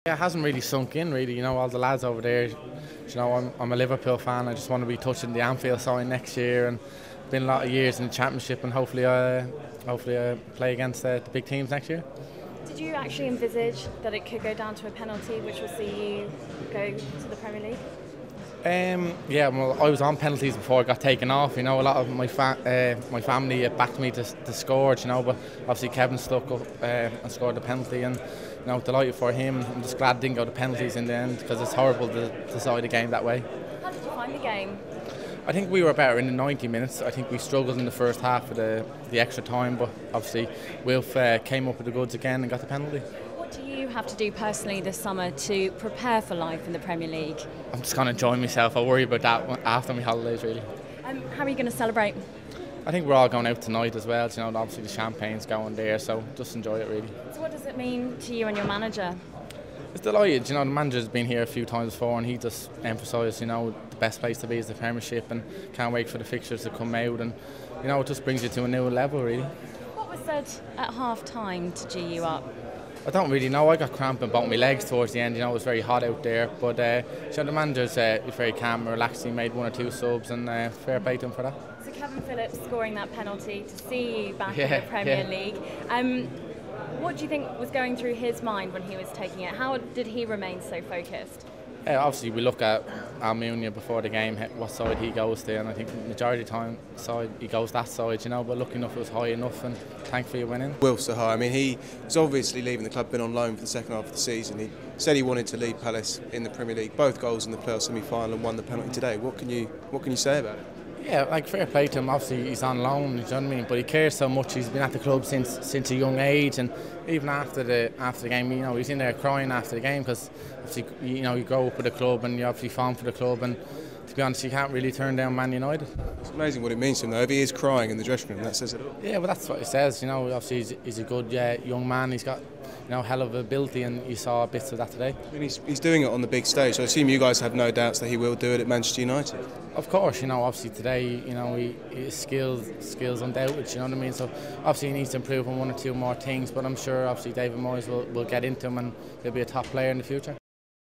It hasn't really sunk in, really. You know, all the lads over there. You know, I'm a Liverpool fan. I just want to be touching the Anfield sign next year, and been a lot of years in the Championship, and hopefully I play against the big teams next year. Did you actually envisage that it could go down to a penalty, which will see you go to the Premier League? Yeah, well, I was on penalties before I got taken off. You know, a lot of my family backed me to score. You know, but obviously Kevin stuck up and scored the penalty, and you know, delighted for him. I'm just glad it didn't go to penalties in the end, because it's horrible to decide a game that way. How did you find the game? I think we were better in the 90 minutes. I think we struggled in the first half of the extra time, but obviously Wilf came up with the goods again and got the penalty. What do you have to do personally this summer to prepare for life in the Premier League? I'm just going to enjoy myself. I'll worry about that after my holidays, really. How are you going to celebrate? I think we're all going out tonight as well. You know, obviously the champagne's going there, so just enjoy it, really. So what does it mean to you and your manager? It's delighted. You know, the manager's been here a few times before, and he just emphasised, you know, the best place to be is the Premiership, and can't wait for the fixtures to come out, and you know, it just brings you to a new level, really. What was said at half time to G you up? I don't really know. I got cramp in both my legs towards the end. You know, it was very hot out there, but so the manager's very calm and relaxed. He made 1 or 2 subs, and fair play to him for that. So Kevin Phillips scoring that penalty to see you back in the Premier League. What do you think was going through his mind when he was taking it? How did he remain so focused? Obviously, we look at Almunia before the game, what side he goes to, and I think the majority of the time he goes that side, you know, but lucky enough it was high enough, and thankfully he went in. Wilfried Zaha, I mean, he was obviously leaving the club, been on loan for the second half of the season. He said he wanted to lead Palace in the Premier League, both goals in the playoff semi-final, and won the penalty today. What can you say about it? Yeah, like, fair play to him. Obviously he's on loan, you know what I mean, but he cares so much. He's been at the club since a young age, and even after the game, you know, he's in there crying after the game, because obviously, you know, you grow up with the club and you obviously farm for the club, and to be honest, you can't really turn down Man United. It's amazing what it means to him, though. If he is crying in the dressing room, that says it all. Yeah, well, that's what he says. You know, obviously he's a good young man. He's got, you know, hell of ability, and you saw bits of that today. I mean, he's doing it on the big stage, so I assume you guys have no doubts that he will do it at Manchester United. Of course, you know, obviously today, you know, his skills undoubted, you know what I mean. So obviously he needs to improve on 1 or 2 more things, but I'm sure obviously David Moyes will get into him, and he'll be a top player in the future.